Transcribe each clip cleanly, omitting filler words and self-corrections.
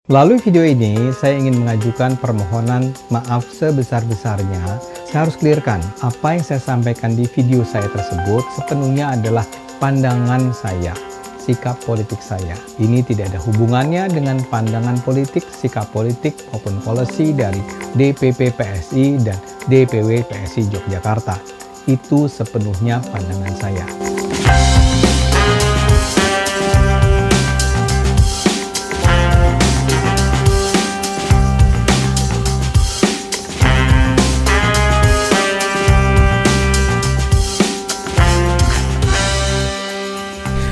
Melalui video ini, saya ingin mengajukan permohonan maaf sebesar-besarnya. Saya harus clearkan, apa yang saya sampaikan di video saya tersebut sepenuhnya adalah pandangan saya, sikap politik saya. Ini tidak ada hubungannya dengan pandangan politik, sikap politik, maupun policy dari DPP PSI dan DPW PSI Yogyakarta. Itu sepenuhnya pandangan saya.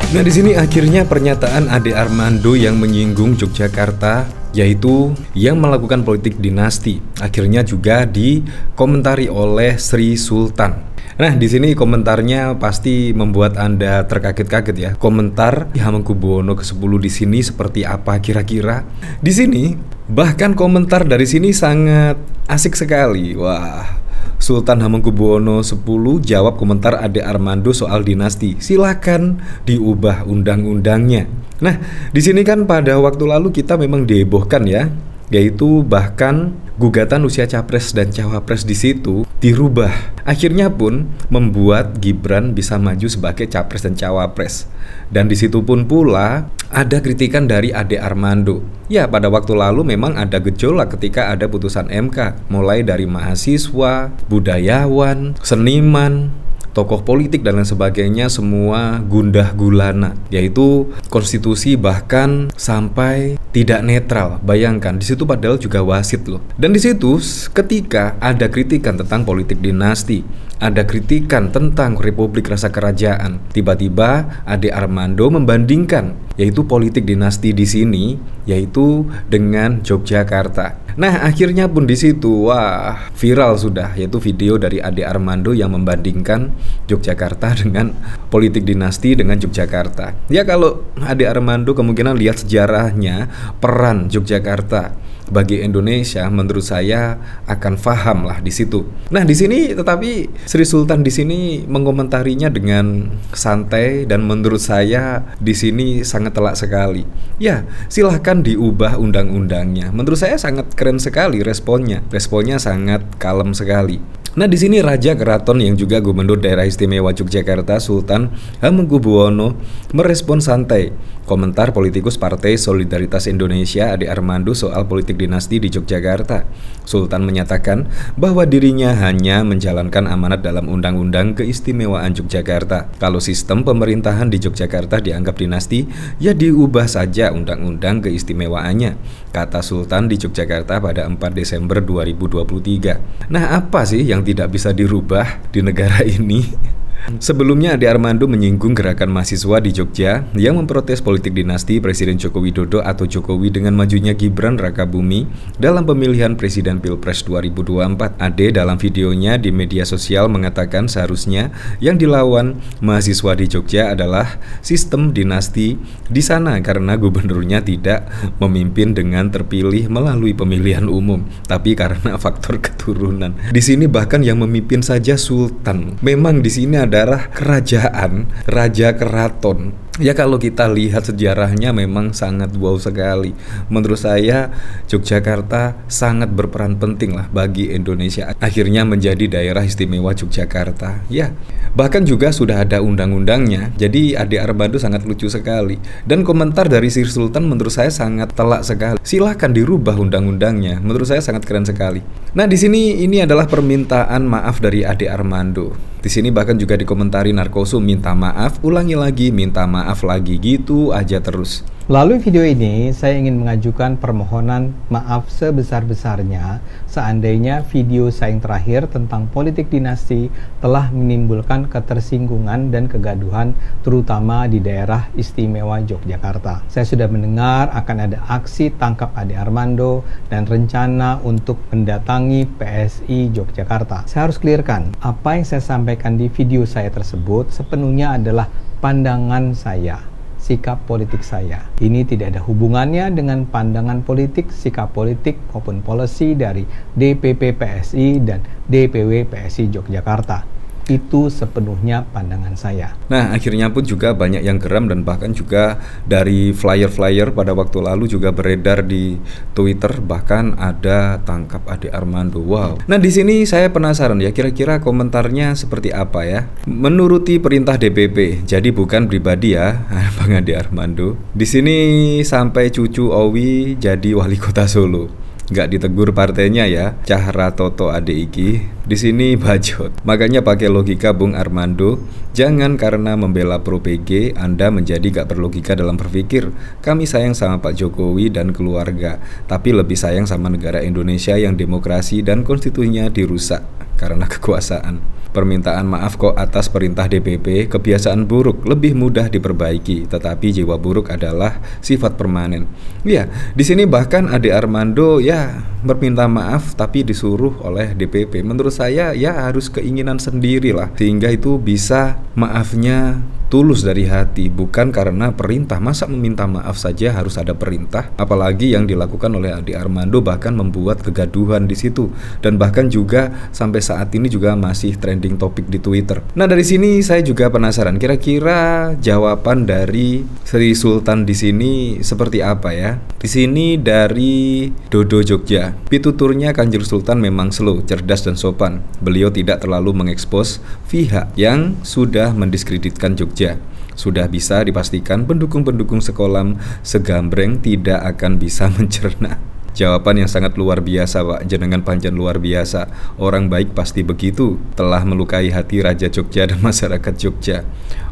Nah, di sini akhirnya pernyataan Ade Armando yang menyinggung Yogyakarta, yaitu yang melakukan politik dinasti, akhirnya juga dikomentari oleh Sri Sultan. Nah, di sini komentarnya pasti membuat Anda terkaget-kaget ya. Komentar Hamengkubuwono ke-10 di sini seperti apa kira-kira? Di sini bahkan komentar dari sini sangat asik sekali. Wah, Sultan Hamengkubuwono X jawab komentar Ade Armando soal dinasti. Silakan diubah undang-undangnya. Nah, di sini kan pada waktu lalu kita memang dihebohkan ya, yaitu bahkan gugatan usia capres dan cawapres di situ dirubah. Akhirnya pun membuat Gibran bisa maju sebagai capres dan cawapres. Dan di situ pun pula ada kritikan dari Ade Armando. Ya, pada waktu lalu memang ada gejolak ketika ada putusan MK, mulai dari mahasiswa, budayawan, seniman, tokoh politik dan lain sebagainya, semua gundah gulana, yaitu konstitusi bahkan sampai tidak netral. Bayangkan, di situ padahal juga wasit loh. Dan di situ ketika ada kritikan tentang politik dinasti, ada kritikan tentang republik rasa kerajaan, tiba-tiba Ade Armando membandingkan yaitu politik dinasti di sini yaitu dengan Yogyakarta. Nah, akhirnya pun di situ wah, viral sudah, yaitu video dari Ade Armando yang membandingkan Yogyakarta dengan politik dinasti dengan Yogyakarta. Ya, kalau Ade Armando kemungkinan lihat sejarahnya peran Yogyakarta bagi Indonesia, menurut saya akan paham lah di situ. Nah, di sini tetapi Sri Sultan di sini mengomentarinya dengan santai dan menurut saya di sini sangat telak sekali. Ya, silahkan diubah undang-undangnya. Menurut saya sangat keren sekali responnya. Responnya sangat kalem sekali. Nah, di sini Raja Keraton yang juga Gubernur Daerah Istimewa Yogyakarta Sultan Hamengkubuwono merespon santai komentar politikus Partai Solidaritas Indonesia Ade Armando soal politik dinasti di Yogyakarta. Sultan menyatakan bahwa dirinya hanya menjalankan amanat dalam Undang-Undang Keistimewaan Yogyakarta. Kalau sistem pemerintahan di Yogyakarta dianggap dinasti, ya diubah saja Undang-Undang Keistimewaannya, kata Sultan di Yogyakarta pada 4 Desember 2023. Nah, apa sih yang tidak bisa dirubah di negara ini? Sebelumnya Ade Armando menyinggung gerakan mahasiswa di Jogja yang memprotes politik dinasti Presiden Joko Widodo atau Jokowi dengan majunya Gibran Rakabumi dalam pemilihan Presiden Pilpres 2024. Ade dalam videonya di media sosial mengatakan seharusnya yang dilawan mahasiswa di Jogja adalah sistem dinasti di sana karena gubernurnya tidak memimpin dengan terpilih melalui pemilihan umum, tapi karena faktor keturunan. Di sini bahkan yang memimpin saja sultan. Memang di sini adalah kerajaan, raja keraton. Ya, kalau kita lihat sejarahnya memang sangat wow sekali. Menurut saya Yogyakarta sangat berperan penting lah bagi Indonesia. Akhirnya menjadi daerah istimewa Yogyakarta. Ya, bahkan juga sudah ada undang-undangnya. Jadi Ade Armando sangat lucu sekali. Dan komentar dari Sri Sultan menurut saya sangat telak sekali. Silahkan dirubah undang-undangnya. Menurut saya sangat keren sekali. Nah, di sini ini adalah permintaan maaf dari Ade Armando. Di sini bahkan juga dikomentari Narkoso minta maaf, ulangi lagi, minta maaf lagi, gitu aja terus. Melalui video ini, saya ingin mengajukan permohonan maaf sebesar-besarnya seandainya video saya yang terakhir tentang politik dinasti telah menimbulkan ketersinggungan dan kegaduhan terutama di daerah istimewa Yogyakarta. Saya sudah mendengar akan ada aksi tangkap Ade Armando dan rencana untuk mendatangi PSI Yogyakarta. Saya harus clearkan, apa yang saya sampaikan di video saya tersebut sepenuhnya adalah pandangan saya, sikap politik saya. Ini tidak ada hubungannya dengan pandangan politik, sikap politik maupun policy dari DPP PSI dan DPW PSI Yogyakarta. Itu sepenuhnya pandangan saya. Nah, akhirnya pun juga banyak yang geram dan bahkan juga dari flyer-flyer pada waktu lalu juga beredar di Twitter, bahkan ada tangkap Ade Armando. Wow. Nah, di sini saya penasaran ya, kira-kira komentarnya seperti apa ya? Menuruti perintah DPP. Jadi bukan pribadi ya, Bang Ade Armando. Di sini sampai cucu Owi jadi wali kota Solo. Nggak ditegur partainya ya, Cahra Toto Ade iki. Di sini bacot. Makanya pakai logika Bung Armando. Jangan karena membela Pro PG Anda menjadi gak berlogika dalam berpikir. Kami sayang sama Pak Jokowi dan keluarga, tapi lebih sayang sama negara Indonesia yang demokrasi dan konstitusinya dirusak karena kekuasaan. Permintaan maaf kok atas perintah DPP, kebiasaan buruk lebih mudah diperbaiki, tetapi jiwa buruk adalah sifat permanen. Ya, di sini bahkan Ade Armando ya berminta maaf tapi disuruh oleh DPP. Menurut saya ya harus keinginan sendiri lah, sehingga itu bisa maafnya tulus dari hati, bukan karena perintah. Masa meminta maaf saja harus ada perintah? Apalagi yang dilakukan oleh Ade Armando bahkan membuat kegaduhan di situ, dan bahkan juga sampai saat ini juga masih trending topik di Twitter. Nah, dari sini saya juga penasaran, kira-kira jawaban dari Sri Sultan di sini seperti apa ya? Di sini dari Dodo Jogja. Pituturnya Kanjeng Sultan memang slow, cerdas dan sopan. Beliau tidak terlalu mengekspos pihak yang sudah mendiskreditkan Jogja. Sudah bisa dipastikan pendukung-pendukung sekolah segambreng tidak akan bisa mencerna. Jawaban yang sangat luar biasa, Pak. Jenengan pancen luar biasa. Orang baik pasti begitu. Telah melukai hati Raja Jogja dan masyarakat Jogja.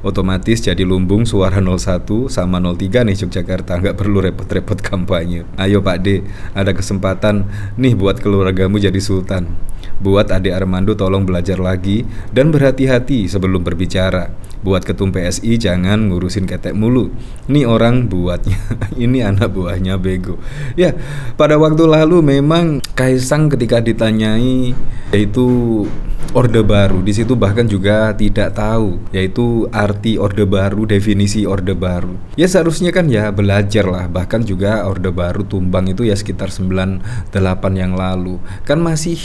Otomatis jadi lumbung suara 01 sama 03 nih Yogyakarta. Nggak perlu repot-repot kampanye. Ayo Pak D, ada kesempatan nih buat keluargamu jadi sultan. Buat Ade Armando tolong belajar lagi dan berhati-hati sebelum berbicara. Buat ketum PSI jangan ngurusin ketek mulu. Nih orang buatnya, ini anak buahnya bego. Ya, pada waktu lalu memang Kaisang ketika ditanyai yaitu Orde Baru, di situ bahkan juga tidak tahu yaitu arti Orde Baru, definisi Orde Baru. Ya seharusnya kan ya belajar lah, bahkan juga Orde Baru tumbang itu ya sekitar 98 yang lalu. Kan masih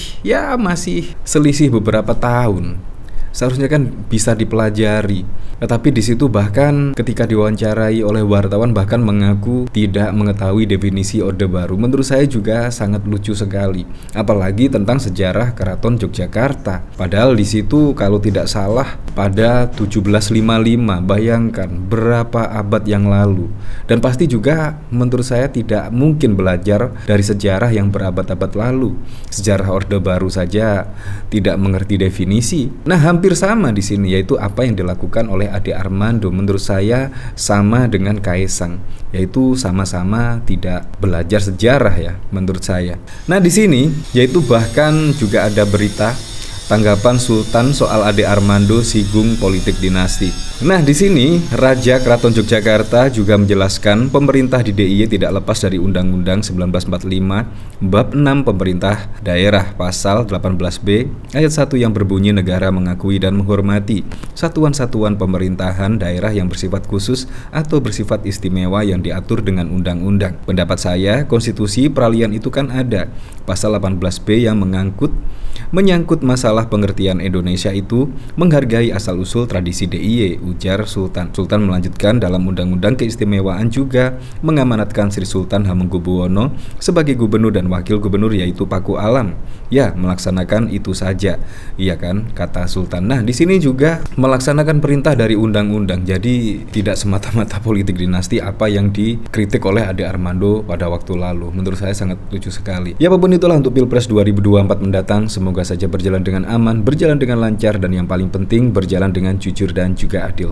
selisih beberapa tahun. Seharusnya kan bisa dipelajari. Tetapi di situ bahkan ketika diwawancarai oleh wartawan bahkan mengaku tidak mengetahui definisi Orde Baru. Menurut saya juga sangat lucu sekali. Apalagi tentang sejarah Keraton Yogyakarta. Padahal di situ kalau tidak salah pada 1755. Bayangkan berapa abad yang lalu. Dan pasti juga menurut saya tidak mungkin belajar dari sejarah yang berabad-abad lalu. Sejarah Orde Baru saja tidak mengerti definisi. Nah, hampir sama di sini, yaitu apa yang dilakukan oleh Ade Armando. Menurut saya sama dengan Kaisang, yaitu sama-sama tidak belajar sejarah ya menurut saya. Nah, di sini yaitu bahkan juga ada berita tanggapan Sultan soal Ade Armando singgung politik dinasti. Nah, di sini Raja Keraton Yogyakarta juga menjelaskan pemerintah di DIY tidak lepas dari Undang-Undang 1945 Bab 6 Pemerintah Daerah Pasal 18B Ayat 1 yang berbunyi negara mengakui dan menghormati satuan-satuan pemerintahan daerah yang bersifat khusus atau bersifat istimewa yang diatur dengan undang-undang. Pendapat saya, konstitusi peralihan itu kan ada Pasal 18B yang menyangkut masalah pengertian Indonesia itu menghargai asal-usul tradisi DIY, ujar Sultan. Sultan melanjutkan dalam Undang-Undang Keistimewaan juga mengamanatkan Sri Sultan Hamengkubuwono sebagai gubernur dan wakil gubernur yaitu Paku Alam. Ya, melaksanakan itu saja. Iya kan, kata Sultan. Nah, di sini juga melaksanakan perintah dari undang-undang. Jadi tidak semata-mata politik dinasti apa yang dikritik oleh Ade Armando pada waktu lalu. Menurut saya sangat lucu sekali. Ya, apapun itulah untuk Pilpres 2024 mendatang, semoga saja berjalan dengan aman, berjalan dengan lancar, dan yang paling penting berjalan dengan jujur dan juga adil.